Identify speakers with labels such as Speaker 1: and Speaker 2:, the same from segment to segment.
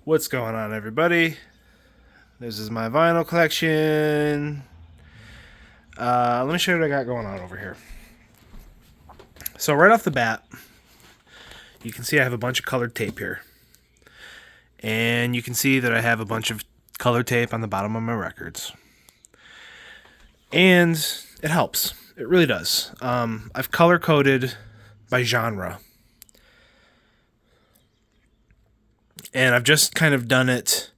Speaker 1: What's going on, everybody? This is my vinyl collection. Let me show you what I got going on over here. So right off the bat, you can see I have a bunch of colored tape here. And you can see that I have a bunch of colored tape on the bottom of my records. And it helps. It really does. I've color-coded by genre. And I've just kind of done it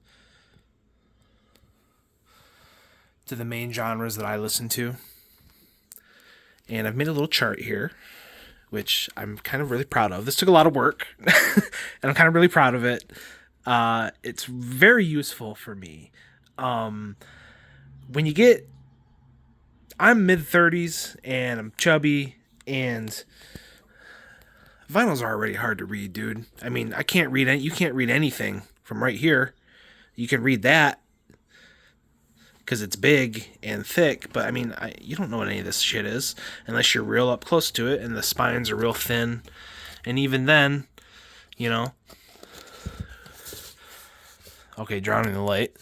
Speaker 1: to the main genres that I listen to. And I've made a little chart here, which I'm kind of really proud of. This took a lot of work, and I'm kind of really proud of it. It's very useful for me. When you get... I'm mid-30s, and I'm chubby, and vinyls are already hard to read, dude. I mean, I can't read you can't read anything from right here. You can read that because it's big and thick, but I mean, you don't know what any of this shit is unless you're real up close to it, and the spines are real thin. And even then, you know. Okay, Drowning the Light.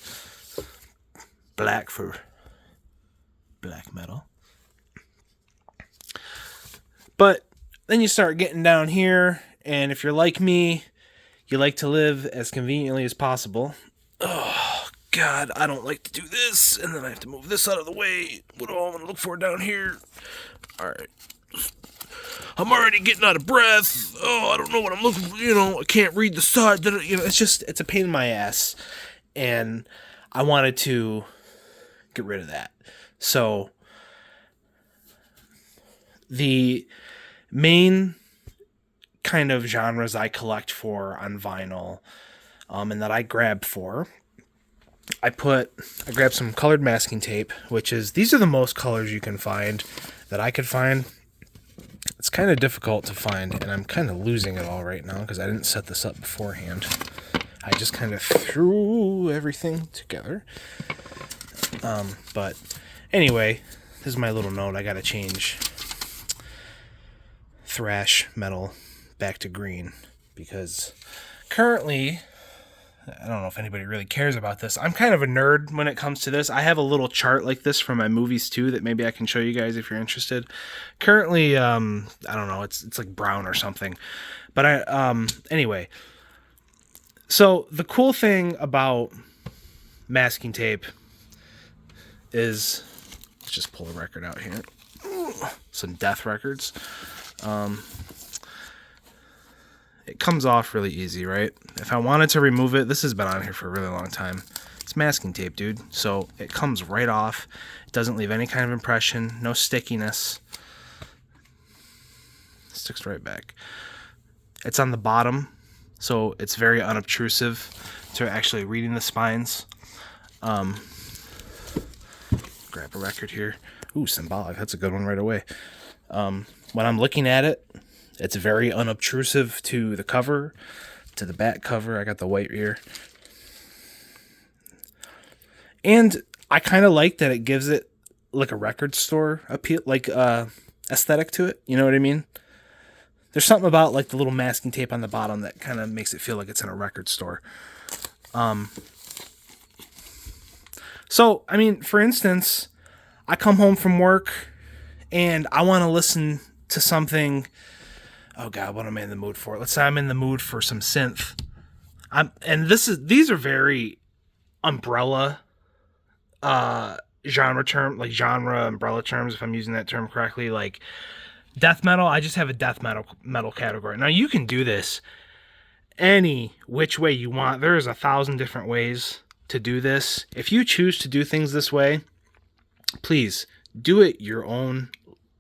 Speaker 1: Black for black metal. But then you start getting down here, and if you're like me, you like to live as conveniently as possible. Oh, God, I don't like to do this, and then I have to move this out of the way. What do I want to look for down here? All right. I'm already getting out of breath. Oh, I don't know what I'm looking for. I can't read the side. It's a pain in my ass, and I wanted to get rid of that. So the main kind of genres I collect for on vinyl, and that I grab for, I grabbed some colored masking tape, these are the most colors you can find that I could find. It's kind of difficult to find, and I'm kind of losing it all right now because I didn't set this up beforehand. I just kind of threw everything together. But anyway, this is my little note. I gotta change thrash metal back to green because currently, I don't know if anybody really cares about this. I'm kind of a nerd when it comes to this. I have a little chart like this from my movies too that maybe I can show you guys if you're interested. Currently, I don't know, it's like brown or something. But anyway. So the cool thing about masking tape is, let's just pull a record out here. Some Death records. It comes off really easy, right? If I wanted to remove it, this has been on here for a really long time. It's masking tape, dude. So it comes right off. It doesn't leave any kind of impression. No stickiness. It sticks right back. It's on the bottom, so it's very unobtrusive to actually reading the spines. Grab a record here. Ooh, Symbolic. That's a good one right away. When I'm looking at it, it's very unobtrusive to the cover, to the back cover. I got the white here. And I kind of like that it gives it like a record store appeal, like aesthetic to it. You know what I mean? There's something about like the little masking tape on the bottom that kind of makes it feel like it's in a record store. So, I mean, for instance, I come home from work and I want to listen to something. Oh God, what am I in the mood for? Let's say I'm in the mood for some synth. These are very umbrella genre umbrella terms, if I'm using that term correctly. Like death metal, I just have a death metal category. Now you can do this any which way you want. There's 1,000 different ways to do this. If you choose to do things this way, please do it your own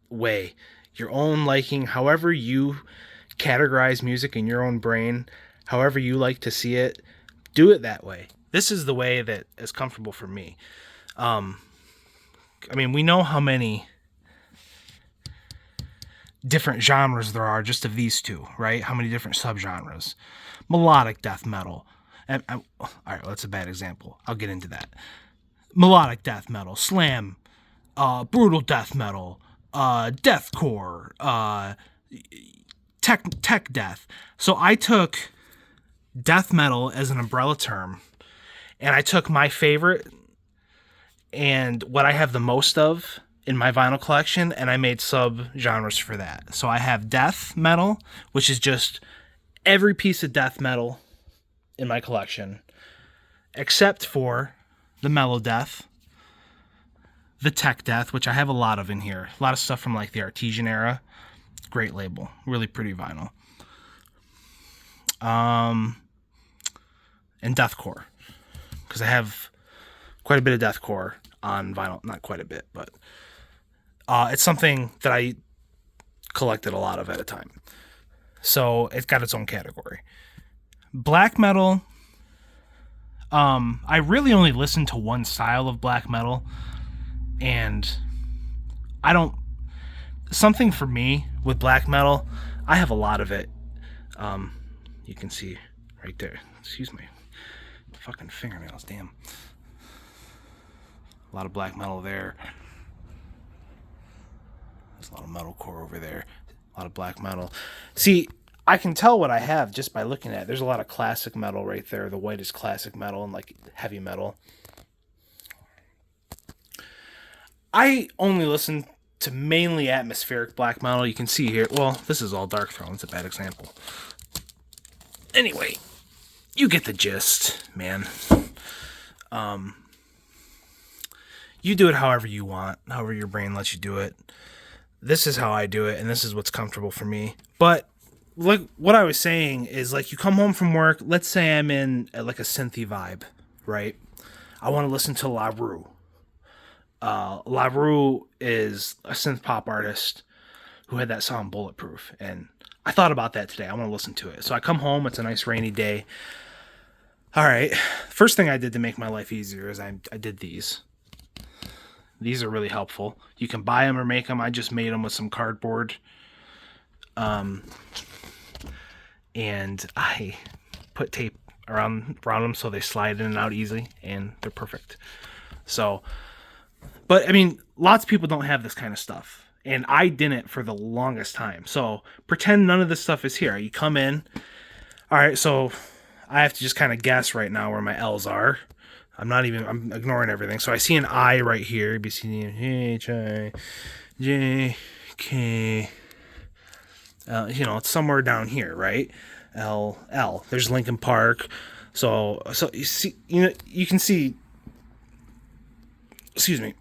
Speaker 1: way. Your own liking, however you categorize music in your own brain, however you like to see it, do it that way. This is the way that is comfortable for me. I mean, we know how many different genres there are just of these two, right? How many different subgenres. Melodic death metal. All right, well, that's a bad example. I'll get into that. Melodic death metal, slam, brutal death metal, deathcore, tech death. So I took death metal as an umbrella term, and I took my favorite and what I have the most of in my vinyl collection, and I made sub-genres for that. So I have death metal, which is just every piece of death metal in my collection, except for the mellow death, the tech death, which I have a lot of in here. A lot of stuff from like the Artesian era. Great label. Really pretty vinyl. And deathcore, because I have quite a bit of deathcore on vinyl. Not quite a bit, but it's something that I collected a lot of at a time. So it's got its own category. Black metal, I really only listen to one style of black metal, and something for me with black metal, I have a lot of it. You can see right there. Excuse me. Fucking fingernails, damn. A lot of black metal there. There's a lot of metalcore over there. A lot of black metal. See, I can tell what I have just by looking at it. There's a lot of classic metal right there. The white is classic metal and like heavy metal. I only listen to mainly atmospheric black metal. You can see here. Well, this is all Darkthrone. It's a bad example. Anyway, you get the gist, man. You do it however you want, however your brain lets you do it. This is how I do it, and this is what's comfortable for me. But like what I was saying is, like, you come home from work. Let's say I'm in like a synthy vibe, right? I want to listen to La Rue. La Rue is a synth pop artist who had that song Bulletproof, and I thought about that today. I want to listen to it. So I come home. It's a nice rainy day. All right. First thing I did to make my life easier is I did these. These are really helpful. You can buy them or make them. I just made them with some cardboard. And I put tape around them so they slide in and out easily, and they're perfect. So, but I mean, lots of people don't have this kind of stuff. And I didn't for the longest time. So pretend none of this stuff is here. You come in. All right, so I have to just kind of guess right now where my L's are. I'm ignoring everything. So I see an I right here. B, C, D, H, I, J, K. It's somewhere down here, right? L. There's Linkin Park. So you see, you can see. Excuse me.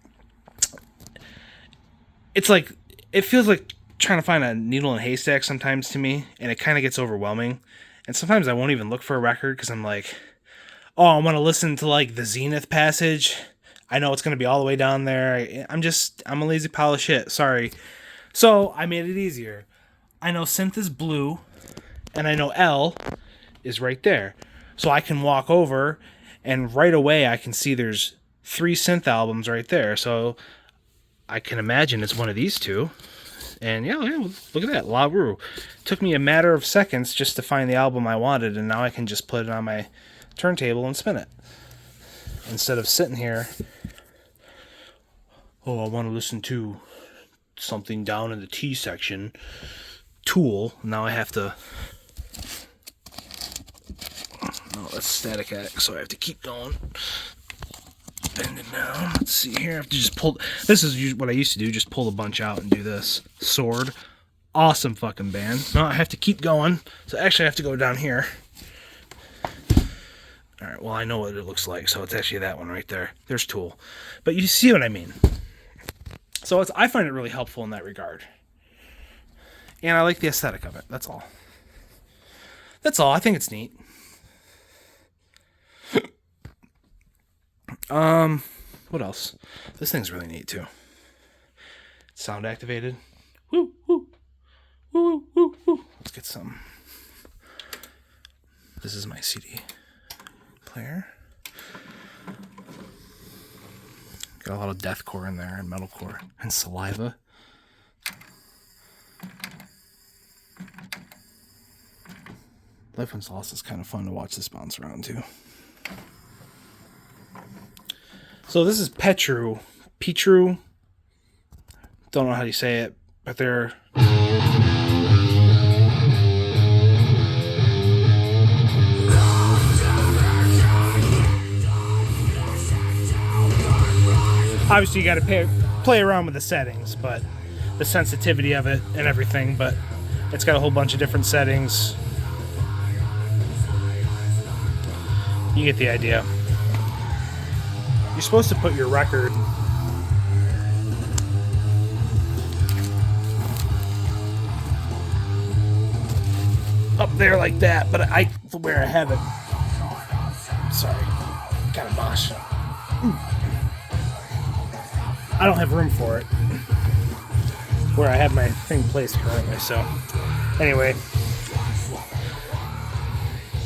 Speaker 1: It's like, it feels like trying to find a needle in a haystack sometimes to me, and it kind of gets overwhelming. And sometimes I won't even look for a record because I'm like, oh, I want to listen to like the Zenith Passage. I know it's going to be all the way down there. I'm a lazy pile of shit. Sorry. So I made it easier. I know synth is blue, and I know L is right there. So I can walk over, and right away I can see there's 3 synth albums right there. So I can imagine it's one of these two. And yeah, look at that, La Rue. Took me a matter of seconds just to find the album I wanted, and now I can just put it on my turntable and spin it. Instead of sitting here, oh, I want to listen to something down in the T section, Tool. Now I have to... Oh, that's Static X, so I have to keep going. Bend it down. Let's see here. I have to just pull. This is what I used to do. Just pull a bunch out and do this. Sword. Awesome fucking band. No, I have to keep going. So actually I have to go down here. Alright, well I know what it looks like. So it's actually that one right there. There's Tool. But you see what I mean. So I find it really helpful in that regard. And I like the aesthetic of it. That's all. I think it's neat. What else? This thing's really neat too. It's sound activated. Woo, woo, woo, woo, woo. Let's get some. This is my CD player. Got a lot of deathcore in there and metalcore and Saliva. Life Wins Lost is kind of fun to watch this bounce around too. So this is Petru. Don't know how you say it, but they're... Obviously, you got to play around with the settings, but the sensitivity of it and everything. But it's got a whole bunch of different settings. You get the idea. You're supposed to put your record up there like that, but where I have it. Sorry, kind of mosh. I don't have room for it where I have my thing placed currently. So, anyway.